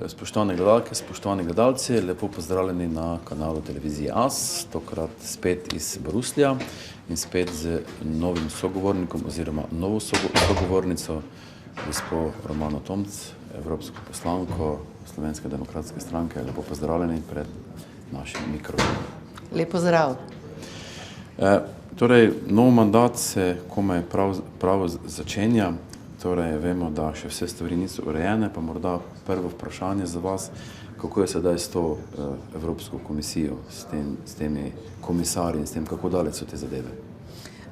Spoštovane gledalke, spoštovani gledalci, lepo pozdravljeni na kanalu televizije AS, tokrat spet iz Bruslja in spet z novim sogovornikom oziroma novo sogovornico, gospo Romano Tomc, evropsko poslanko Slovenske demokratske stranke. Lepo pozdravljeni pred našim mikrofonom. Lep pozdrav. Torej, nov mandat se komaj prav začenja. Torej, vemo, da še vse stvari niso urejene, pa morda prvo vprašanje za vas, kako je sedaj s to Evropsko komisijo, s temi komisarji in s tem, kako daleč so te zadeve?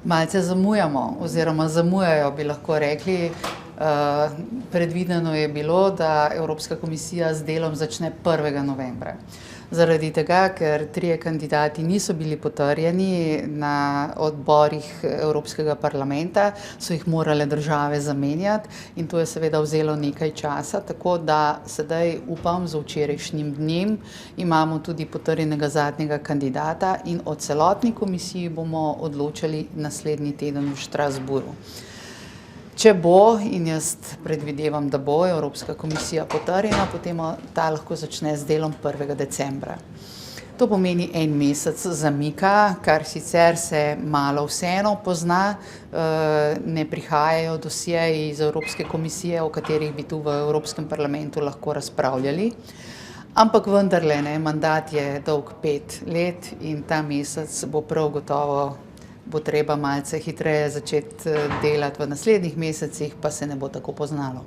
Malce zamujamo, oziroma zamujajo, bi lahko rekli. Predvideno je bilo, da Evropska komisija z delom začne 1. novembra. Zaradi tega, ker 3 kandidati niso bili potrjeni na odborih Evropskega parlamenta, so jih morale države zamenjati in to je seveda vzelo nekaj časa, tako da sedaj upam, z včerajšnjim dnem imamo tudi potrjenega zadnjega kandidata in o celotni komisiji bomo odločali naslednji teden v Strasbourgu. Če bo, in jaz predvidevam, da bo Evropska komisija potrjena, potem ta lahko začne z delom 1. decembra. To pomeni 1 mesec zamika, kar sicer se malo vseeno pozna, ne prihajajo dosjeji iz Evropske komisije, o katerih bi tu v Evropskem parlamentu lahko razpravljali. Ampak vendarle, mandat je dolg 5 let in ta mesec bo prav gotovo bo treba malce hitreje začeti delati v naslednjih mesecih, pa se ne bo tako poznalo.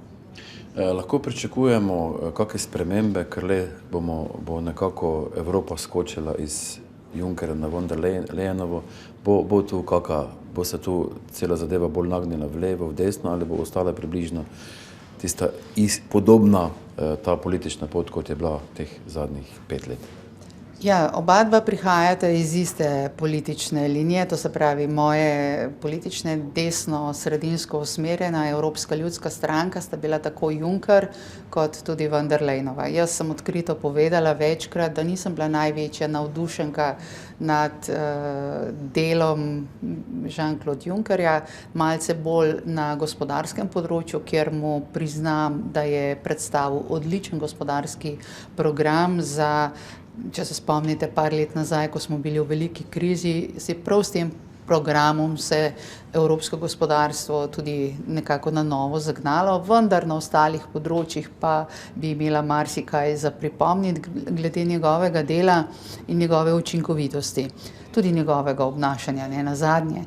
Lahko pričakujemo kakšne spremembe, ker bo nekako Evropa skočila iz Junckera na von der Leyenovo. Bo se tu cela zadeva bolj nagnila v levo, v desno, ali bo ostala približno tista podobna ta politična pot, kot je bila teh zadnjih 5 let? Ja, oba prihajata iz iste politične linije, to se pravi moje politične desno-sredinsko usmerjena Evropska ljudska stranka sta bila tako Juncker kot tudi von der Leyenova. Jaz sem odkrito povedala večkrat, da nisem bila največja navdušenka nad delom Jean-Claude Junckerja, malce bolj na gospodarskem področju, kjer mu priznam, da je predstavil odličen gospodarski program za. Če se spomnite, par let nazaj, ko smo bili v veliki krizi, se prav s tem programom se evropsko gospodarstvo tudi nekako na novo zagnalo, vendar na ostalih področjih pa bi imela marsikaj za pripomniti glede njegovega dela in njegove učinkovitosti, tudi njegovega obnašanja, ne nazadnje.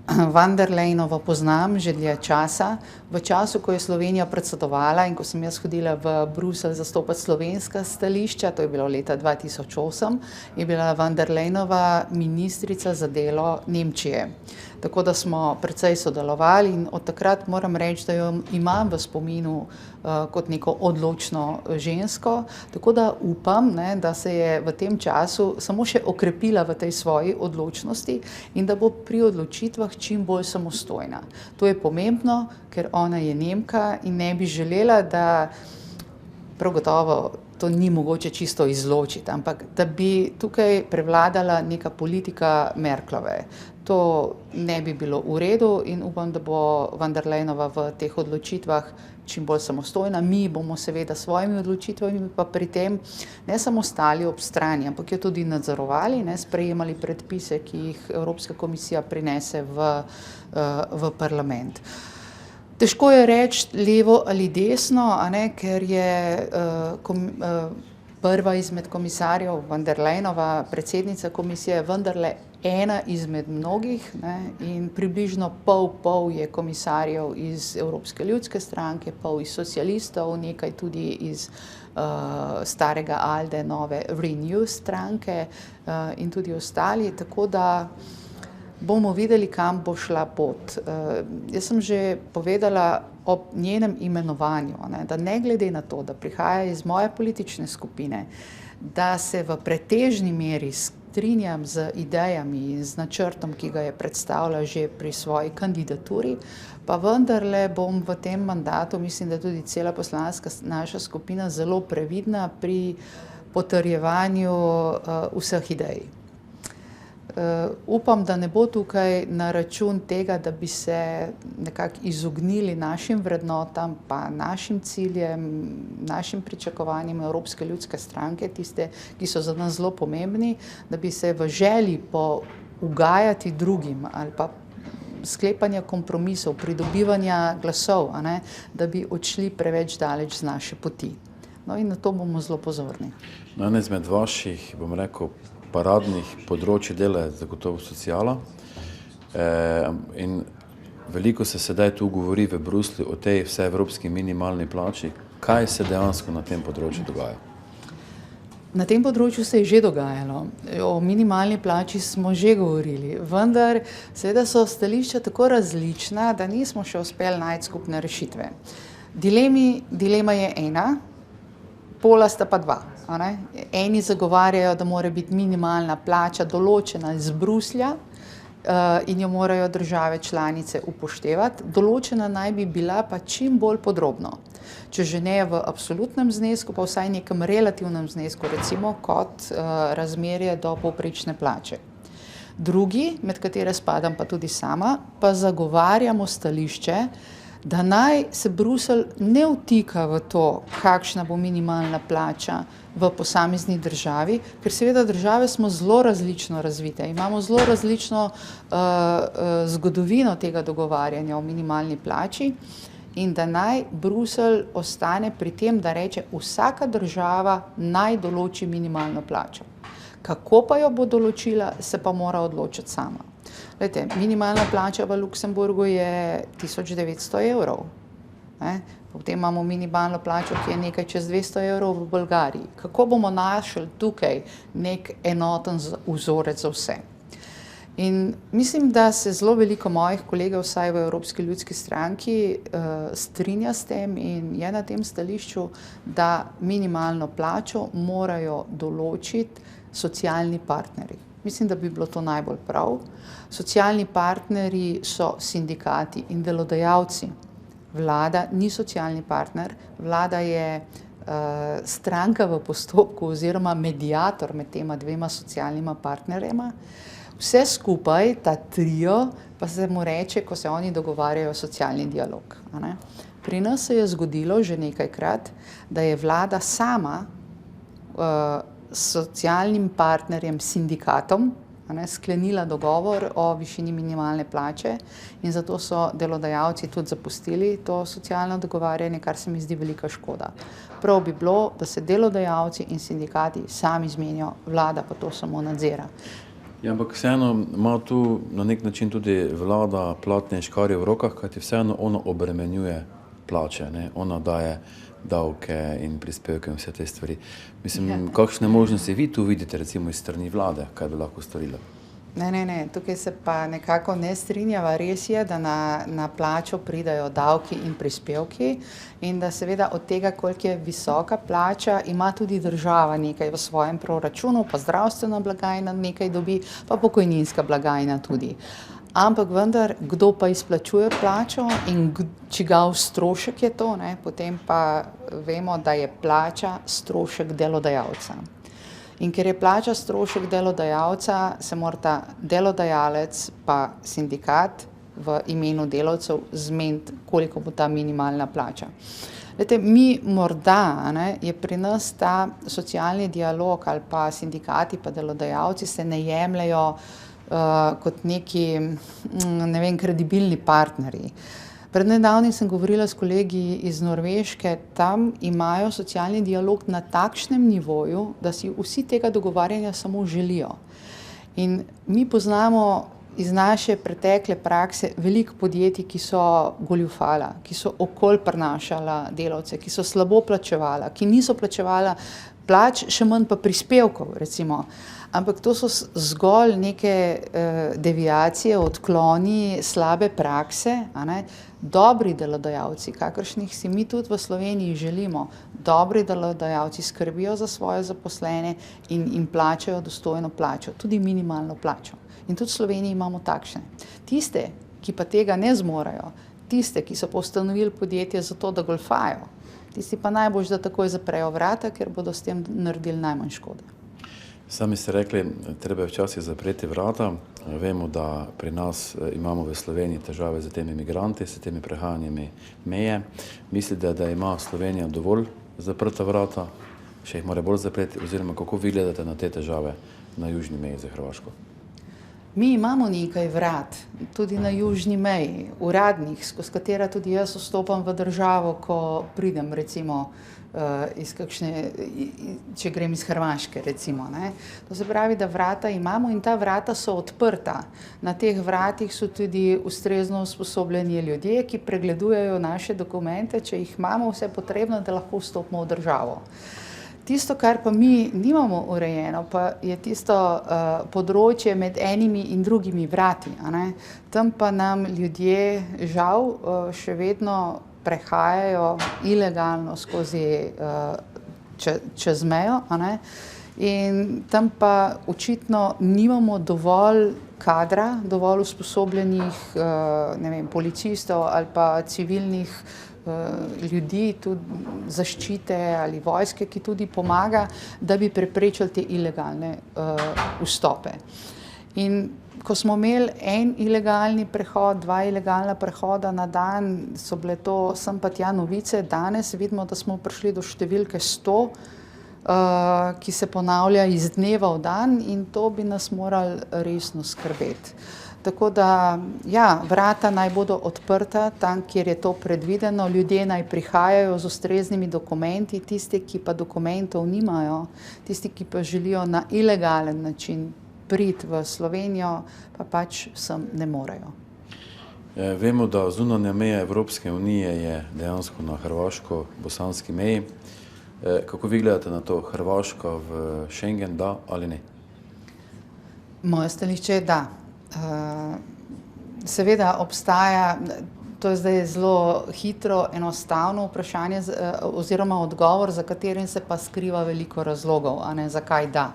Von der Leyenovo poznam že dlje časa. V času, ko je Slovenija predsedovala in ko sem jaz hodila v Bruselj zastopati slovenska stališča, to je bilo leta 2008, je bila von der Leyenova ministrica za delo Nemčije. Tako da smo precej sodelovali in od takrat moram reči, da jo imam v spominu kot neko odločno žensko, tako da upam, da se je v tem času samo še okrepila v tej svoji odločnosti in da bo pri odločitvah čim bolj samostojna. To je pomembno, ker ona je Nemka in ne bi želela, da prav gotovo to ni mogoče čisto izločiti, ampak da bi tukaj prevladala neka politika Merklove. To ne bi bilo v redu in upam, da bo von der Leyenova v teh odločitvah čim bolj samostojna. Mi bomo seveda svojimi odločitvami pa pri tem ne samo stali ob strani, ampak jo tudi nadzorovali, sprejemali predpise, ki jih Evropska komisija prinese v parlament. Težko je reči levo ali desno, ker je prva izmed komisarjev, von der Leyenova, predsednica komisije, vendarle ena izmed mnogih in približno pol je komisarjev iz Evropske ljudske stranke, pol iz socialistov, nekaj tudi iz starega ALDE, nove Renew stranke in tudi ostali, tako da bomo videli, kam bo šla pot. Jaz sem že povedala ob njenem imenovanju, da ne glede na to, da prihaja iz moje politične skupine, da se v pretežni meri strinjam z idejami in z načrtom, ki ga je predstavila že pri svoji kandidaturi, pa vendarle bom v tem mandatu, mislim, da tudi cela poslanska naša skupina, zelo previdna pri potrjevanju vseh idej. upam, da ne bo tukaj na račun tega, da bi se nekako izognili našim vrednotam, pa našim ciljem, našim pričakovanjem Evropske ljudske stranke, tiste, ki so za nas zelo pomembni, da bi se v želji po ugajati drugim ali pa sklepanja kompromisov, pridobivanja glasov, da bi odšli preveč daleč z naše poti. No in na to bomo zelo pozorni. Na ene izmed vaših, bom rekel, paradnih področji dela je zagotovo sociala. In veliko se sedaj tu govori v Bruslju o tej vseevropski minimalni plači. Kaj se dejansko na tem področju dogaja? Na tem področju se je že dogajalo. O minimalni plači smo že govorili, vendar seveda so stališča tako različna, da nismo še uspeli najti skupne rešitve. Dilema je ena, pola sta pa dva. Eni zagovarjajo, da mora biti minimalna plača določena iz Bruslja in jo morajo države članice upoštevati. Določena naj bi bila pa čim bolj podrobno. Če že ne v absolutnem znesku, pa vsaj nekem relativnem znesku, recimo kot razmerje do povprečne plače. Drugi, med katere spadam pa tudi sama, pa zagovarjamo stališče, da naj se Bruselj ne vtika v to, kakšna bo minimalna plača v posamezni državi, ker seveda države smo zelo različno razvite, imamo zelo različno zgodovino tega dogovarjanja o minimalni plači in da naj Bruselj ostane pri tem, da reče, vsaka država naj določi minimalno plačo. Kako pa jo bo določila, se pa mora odločiti sama. Glejte, minimalna plača v Luksemburgu je 1900 evrov. Potem imamo minimalno plačo, ki je nekaj čez 200 evrov v Bolgariji. Kako bomo našli tukaj nek enoten vzorec za vse? In mislim, da se zelo veliko mojih kolegov, vsaj v Evropski ljudski stranki, strinja s tem in je na tem stališču, da minimalno plačo morajo določiti socialni partnerji. Mislim, da bi bilo to najbolj prav. Socialni partnerji so sindikati in delodajalci. Vlada ni socialni partner, vlada je stranka v postopku oziroma mediator med tema dvema socialnima partnerjema. Vse skupaj, ta trio, pa se mu reče, ko se oni dogovarjajo, socialni dialog. Pri nas se je zgodilo že nekajkrat, da je vlada sama s socialnim partnerjem, sindikatom, sklenila dogovor o višini minimalne plače in zato so delodajalci tudi zapustili to socialno dogovarjanje, kar se mi zdi velika škoda. Prav bi bilo, da se delodajalci in sindikati sami zmenijo, vlada pa to samo nadzira. Ja, ampak vseeno ima tu na nek način tudi vlada platne škarje v rokah, kajti vseeno ono obremenjuje plače, ona daje davke in prispevke in vse te stvari. Mislim, kakšne možnosti vi tu vidite, recimo iz strani vlade, kaj bi lahko storila? Ne, tukaj se pa nekako ne strinjava. Res je, da na plačo pridajo davki in prispevki in da seveda od tega, koliko je visoka plača, ima tudi država nekaj v svojem proračunu, pa zdravstvena blagajna nekaj dobi, pa pokojninska blagajna tudi. Ampak vendar, kdo pa izplačuje plačo in čigav strošek je to, potem pa vemo, da je plača strošek delodajalca. In ker je plača strošek delodajalca, se morata delodajalec pa sindikat v imenu delavcev zmeniti, koliko bo ta minimalna plača. Glejte, mi morda, je pri nas ta socialni dialog ali pa sindikati pa delodajalci se ne jemljajo kot neki, kredibilni partnerji. Pred nedavnim sem govorila s kolegi iz Norveške, tam imajo socialni dialog na takšnem nivoju, da si vsi tega dogovarjanja samo želijo. In mi poznamo iz naše pretekle prakse veliko podjetij, ki so goljufala, ki so okoli prinašala delavce, ki so slabo plačevala, ki niso plačevala plač, še manj pa prispevkov, recimo. Ampak to so zgolj neke deviacije, odkloni, slabe prakse, Dobri delodajalci, kakršnih si mi tudi v Sloveniji želimo, dobri delodajalci skrbijo za svoje zaposlene in jim plačajo dostojno plačo, tudi minimalno plačo. In tudi v Sloveniji imamo takšne. Tiste, ki pa tega ne zmorejo, tiste, ki so pa ustanovili podjetje zato, da golfajo, tisti pa najbolj, da takoj zaprejo vrata, ker bodo s tem naredili najmanj škode. Sami ste rekli, treba je včasih zapreti vrata. Vemo, da pri nas imamo v Sloveniji težave z temi migranti, s temi prehajanjami meje. Mislite, da ima Slovenija dovolj zaprta vrata, še jih mora bolj zapreti, oziroma kako vi gledate na te težave na južni meji za Hrvaško? Mi imamo nekaj vrat, tudi na južni meji, uradnih, skozi katera tudi jaz vstopam v državo, ko pridem recimo če grem iz Hrvaške, recimo. Ne. To se pravi, da vrata imamo in ta vrata so odprta. Na teh vratih so tudi ustrezno usposobljeni ljudje, ki pregledujejo naše dokumente, če jih imamo vse potrebno, da lahko vstopimo v državo. Tisto, kar pa mi nimamo urejeno, pa je tisto področje med enimi in drugimi vrati. A ne. Tam pa nam ljudje žal še vedno prehajajo ilegalno skozi čez mejo, a ne? In tam pa očitno nimamo dovolj kadra, dovolj usposobljenih ne vem, policistov ali pa civilnih ljudi, tudi zaščite ali vojske, ki tudi pomaga, da bi preprečili te ilegalne vstope. In ko smo imeli en ilegalni prehod, dva ilegalna prehoda na dan, so bile to sem pa tja novice. Danes vidimo, da smo prišli do številke 100, ki se ponavlja iz dneva v dan in to bi nas morali resno skrbeti. Tako da, ja, vrata naj bodo odprta tam, kjer je to predvideno, ljudje naj prihajajo z ustreznimi dokumenti, tisti, ki pa dokumentov nimajo, tisti, ki pa želijo na ilegalen način priti v Slovenijo, pa pač sem ne morejo. Vemo, da zunanja meja Evropske unije je dejansko na hrvaško-bosanski meji. Kako vi gledate na to, Hrvaška v Schengen, da ali ne? Moje stališče je da. Seveda obstaja, to je zdaj zelo hitro, enostavno vprašanje oziroma odgovor, za katerim se pa skriva veliko razlogov, a ne, zakaj da.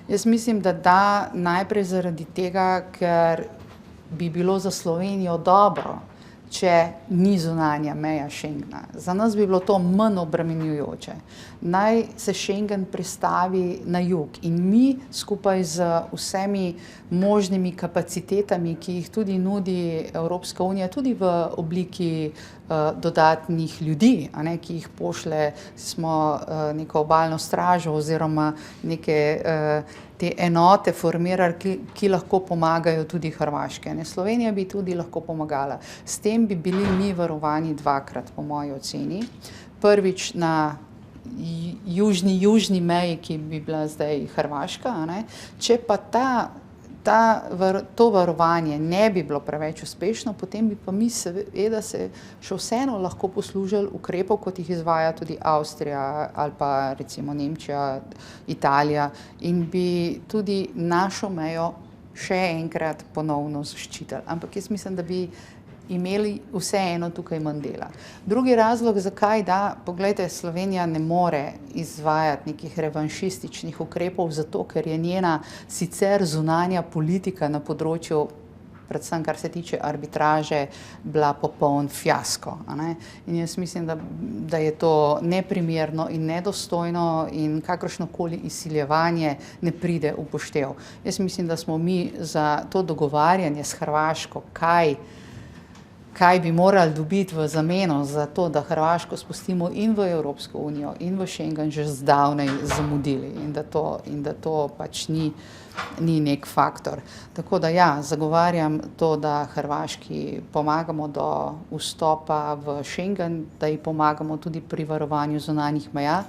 Jaz mislim, da najprej zaradi tega, ker bi bilo za Slovenijo dobro, če ni zunanja meja Schengena. Za nas bi bilo to manj obremenjujoče. Naj se Schengen prestavi na jug in mi skupaj z vsemi možnimi kapacitetami, ki jih tudi nudi Evropska unija, tudi v obliki dodatnih ljudi, a ne, ki jih pošle, smo neko obalno stražo oziroma neke te enote formirali, ki lahko pomagajo tudi Hrvaške. Slovenija bi tudi lahko pomagala. S tem bi bili mi varovani dvakrat, po moji oceni. Prvič na južni meji, ki bi bila zdaj Hrvaška, a ne. Če pa to varovanje ne bi bilo preveč uspešno, potem bi pa mi seveda se še vseeno lahko poslužili ukrepov, kot jih izvaja tudi Avstrija ali pa recimo Nemčija, Italija, in bi tudi našo mejo še enkrat ponovno zaščitili. Ampak jaz mislim, da bi imeli vseeno tukaj manj dela. Drugi razlog, zakaj da, poglejte, Slovenija ne more izvajati nekih revanšističnih ukrepov, zato ker je njena sicer zunanja politika na področju, predvsem kar se tiče arbitraže, bila popoln fiasko. A ne? In jaz mislim, da je to neprimerno in nedostojno in kakršnokoli izsiljevanje ne pride v poštev. Jaz mislim, da smo mi za to dogovarjanje s Hrvaško, kaj bi morali dobiti v zameno za to, da Hrvaško spustimo in v Evropsko unijo in v Schengen, že zdavnaj zamudili in da to pač ni nek faktor. Tako da ja, zagovarjam to, da Hrvaški pomagamo do vstopa v Schengen, da ji pomagamo tudi pri varovanju zunanjih meja.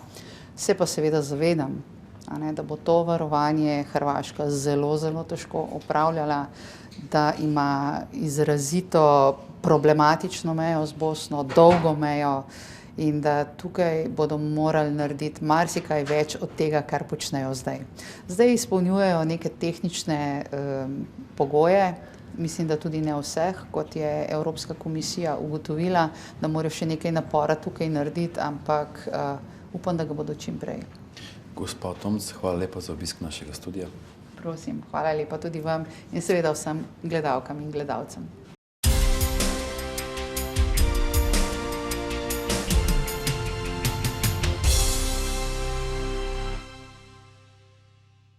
Se pa seveda zavedam, a ne, da bo to varovanje Hrvaška zelo, zelo težko opravljala, da ima izrazito problematično mejo z Bosno, dolgo mejo in da tukaj bodo morali narediti marsikaj več od tega, kar počnejo zdaj. Zdaj izpolnjujejo neke tehnične pogoje, mislim, da tudi ne vseh, kot je Evropska komisija ugotovila, da morajo še nekaj napora tukaj narediti, ampak upam, da ga bodo čim prej. Gospa Tomc, hvala lepa za obisk našega studia. Prosim, hvala lepa tudi vam in seveda vsem gledalkam in gledalcem.